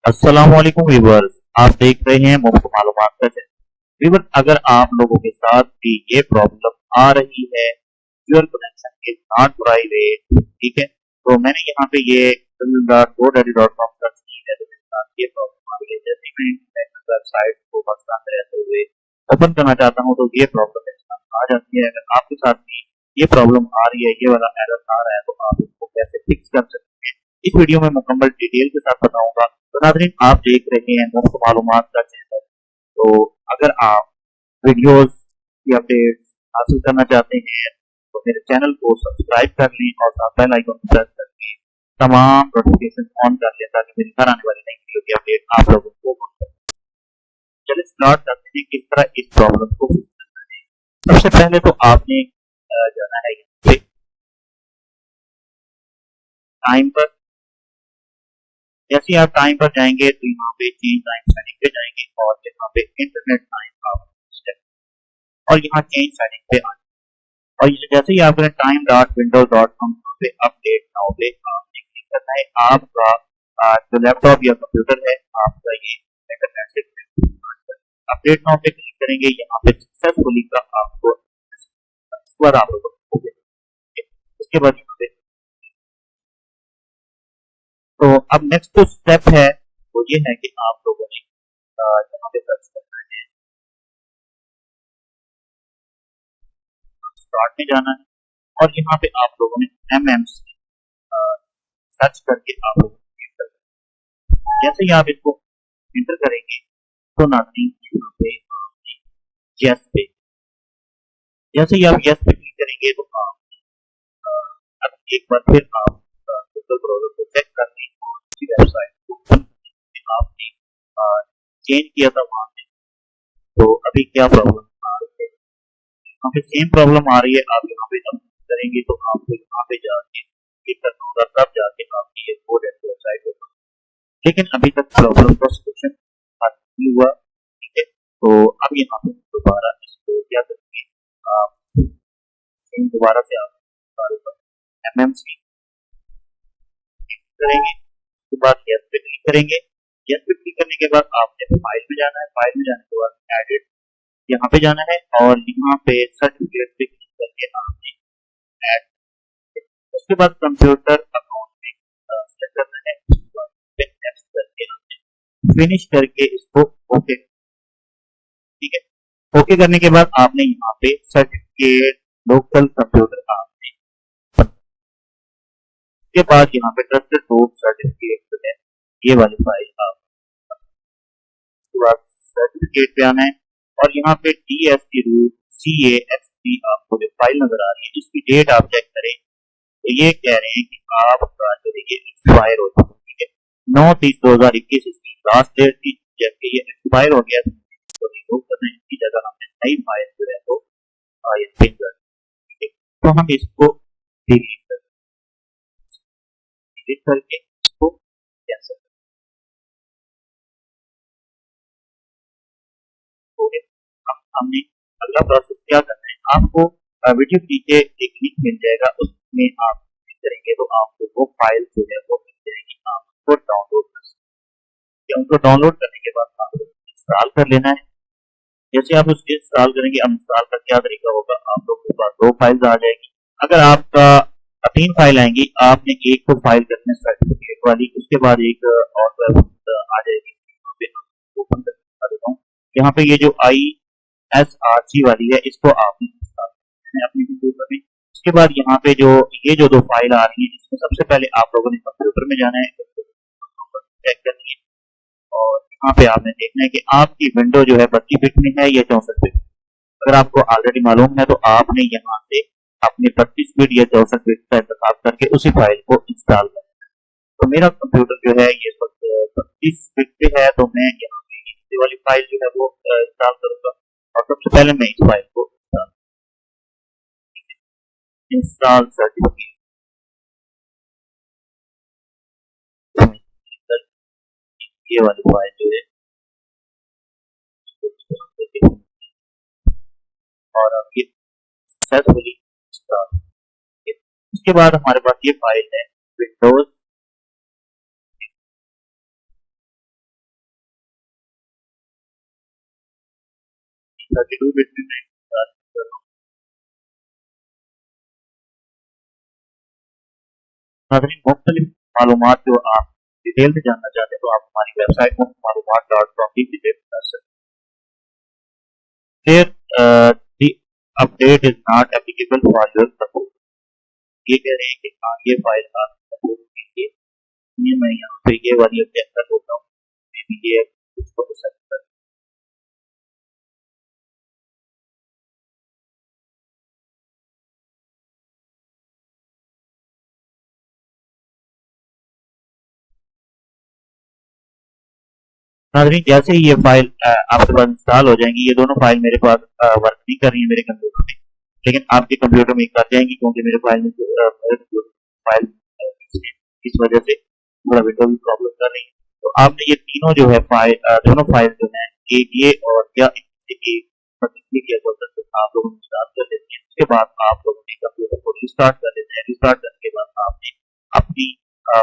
अस्सलामुअलैकुम व्यूवर्स। आप देख रहे हैं मुफ्त मालूमात का चैनल। व्यूवर्स, अगर आप लोगों के साथ भी ये प्रॉब्लम आ रही है, your connection is not private, ठीक है, तो मैंने यहाँ पे ये godaddy.com सर्च की है, तो मेरे साथ ये प्रॉब्लम आ रही है। जैसे मैं इंटरनेट वेबसाइट को पाकिस्तान में रहते हुए ओपन करना चाहता हूँ तो ये प्रॉब्लम मेरे साथ आ जाती है। अगर आपके साथ भी ये प्रॉब्लम आ रही है, ये वाला एरर आ रहा है, तो आप इसको कैसे फिक्स कर सकते हैं, इस वीडियो में मुकम्मल डिटेल के साथ बताऊंगा। तो नाज़रीन, आप देख रहे हैं मुफ्त मालूमात का चैनल। तो अगर आप वीडियोस की अपडेट्स हासिल करना चाहते हैं तो मेरे चैनल को सब्सक्राइब कर लें और साथ बेल आइकन को प्रेस करके तमाम नोटिफिकेशन ऑन कर लें ताकि मेरी हर आने वाली नई वीडियो की अपडेट आप लोगों को मिल सके। चलिए स्टार्ट करते हैं किस तरह इस प्रॉब्लम को फिक्स करना है। सबसे पहले तो आपने जाना है यहाँ पे टाइम पर। जैसे ही आप टाइम पर जाएंगे तो यहाँ पे चेंज टाइम सेटिंग पे जाएंगे और यहाँ पे इंटरनेट टाइम आप और यहाँ चेंज सेटिंग पे आ। और ये जैसे ही आपने time dot Windows dot com पे अपडेट नाउ पे आपने क्लिक करना है। आपका जो लैपटॉप या कंप्यूटर है आपका ये इंटरनेट से अपडेट नाउ पे क्लिक करेंगे। यहाँ पे सक्सेसफुली का आपको इसके बाद आप लोगों को उसके बाद यहाँ पे तो अब नेक्स्ट जो स्टेप है वो ये है कि आप लोगों ने यहाँ पे सर्च करना है, स्टार्ट में जाना है और यहाँ पे आप लोगों ने MMC सर्च करके आप लोगों ने एंटर करना है। जैसे ही आप इसको एंटर करेंगे तो नाज़रीन यहाँ पे यस पे, जैसे ही आप यस पे क्लिक करेंगे तो आप अब एक बार फिर आप गूगल ब्राउज़र को चेक कर लें और उसी वेबसाइट को ओपन करके आपने चेंज किया था वहाँ पे, तो अभी क्या प्रॉब्लम आ रही है, यहाँ पे सेम प्रॉब्लम आ रही है। आप यहाँ पे जब करेंगे तो आपको यहाँ पे जाके क्लिक करना होगा, तब जाके आपकी ये कोड वेबसाइट ओपन। लेकिन अभी तक प्रॉब्लम का सोल्यूशन नहीं हुआ, ठीक है। तो अब यहाँ पे दोबारा इसको क्या करेंगे, आप सेम दोबारा से आप MMC करेंगे, उसके बाद यस पे क्लिक करेंगे। यस पे क्लिक करने के बाद आपने फाइल में जाना है। फाइल में जाने के बाद एडिट यहाँ पे जाना है और यहाँ पे सर्टिफिकेट पे क्लिक करके आपने ऐड, उसके बाद कंप्यूटर अकाउंट में सेट करना है। उसके बाद नेक्स्ट करके आपने फिनिश करके इसको ओके, ठीक है। ओके करने के बाद आपने यहाँ पे सर्टिफिकेट लोकल कंप्यूटर आपने, उसके बाद यहाँ पे ट्रस्टेड सोर्स सर्टिफिकेट जो है ये वाली फाइल आप, उसके बाद सर्टिफिकेट पे आना है और यहाँ पे DST रूट CASP आपको जो फाइल नजर आ रही है इसकी डेट आप चेक करें तो ये कह रहे हैं कि आपका जो है ये एक्सपायर हो चुका है, ठीक है। 9/30/2021 इसकी लास्ट डेट थी, जबकि ये एक्सपायर हो गया तो रिमूव करना है। इसकी जगह हमने नई फाइल जो है वो ये चेंज कर, ठीक है। तो हम इसको डिलीट करके इसको कैंसिल हो गया। अब हमने अगला प्रोसेस क्या करना है, आपको वीडियो के नीचे एक लिंक मिल जाएगा, उसमें आप क्लिक करेंगे तो आपको वो फाइल जो है वो मिल जाएगी। आप उसको डाउनलोड कर सकते हैं। उनको डाउनलोड करने के बाद आपको इंस्टॉल कर लेना है। जैसे आप उसको इंस्टॉल करेंगे, अब इंस्टॉल का क्या तरीका होगा, आप लोगों के पास 2 फाइल्स आ जाएगी। अगर आपका 3 फाइल आएंगी, आपने एक तो फाइल करनी है सर्टिफिकेट वाली, उसके बाद एक और आ जाएगी। यहाँ पे ओपन करके दिखा देता हूँ। यहाँ पे ये जो ISRC वाली है इसको आपने इंस्टॉल करना है अपने कंप्यूटर में। उसके बाद यहाँ पे जो ये जो 2 फाइल आ रही है इसमें सबसे पहले आप लोगों ने कंप्यूटर में जाना है, चेक करनी है और यहाँ पे आपने देखना है कि आपकी विंडो जो है 32 बिट में है या 64 बिट। अगर आपको ऑलरेडी मालूम है तो आपने यहाँ से अपने 32 बिट या 64 बिट का इंतखाब करके उसी फाइल को इंस्टॉल करना है। तो मेरा कंप्यूटर जो है ये 32 बिट पे है, तो मैं यहाँ पे ये वाली फाइल जो है वो इंस्टॉल करूंगा और सबसे पहले मैं इस फाइल को इंस्टॉल सर्टिफिकेट, ये वाली फाइल जो है और अब ये सक्सेसफुली इंस्टॉल। उसके बाद हमारे पास ये फाइल है विंडोज 32 बिट में मैं कर रहा हूँ। नाज़रीन, मुख्तलिफ मालूमात जो आप डिटेल में जानना चाहते हैं तो आप हमारी वेबसाइट muftmalumat.com की विजिट कर सकते हैं। Here the update is not applicable for your support। ये कह रहे हैं कि हाँ ये फाइल आप सपोर्ट कीजिए। ये मैं यहाँ पे ये वाली अपडेट कर देता हूँ। मे बी ये इसको पसंद कर। नाज़रीन, जैसे ही ये फाइल आपके पास इंस्टॉल हो जाएंगी, ये दोनों फाइल मेरे पास वर्क नहीं कर रही है मेरे कंप्यूटर में, लेकिन आपके कंप्यूटर में कर जाएंगी क्योंकि मेरे फाइल में फाइल इस वजह से थोड़ा विंडो भी प्रॉब्लम कर रही है। तो आपने ये तीनों जो है फाइल दोनों फाइल जो है एक ये और या इसलिए किया जाता है आप लोग इंस्टॉल कर लेते हैं। उसके बाद आप लोगों ने कंप्यूटर को रिस्टार्ट कर लेते हैं। रिस्टार्ट करने के बाद आपने अपनी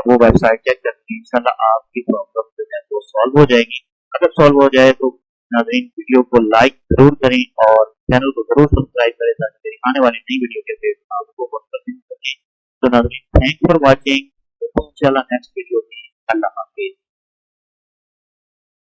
वो वेबसाइट चेक करनी है। इंशाल्लाह आपकी प्रॉब्लम जो है वो सॉल्व हो जाएगी। अगर सॉल्व हो जाए तो नाज़रीन वीडियो को लाइक जरूर करें और चैनल को जरूर सब्सक्राइब करें ताकि मेरी आने वाली नई वीडियो के अपडेट आपको बहुत पसंद सके। तो नाज़रीन, थैंक्स फॉर वॉचिंग। इंशाल्लाह नेक्स्ट वीडियो में। अल्लाह हाफिज।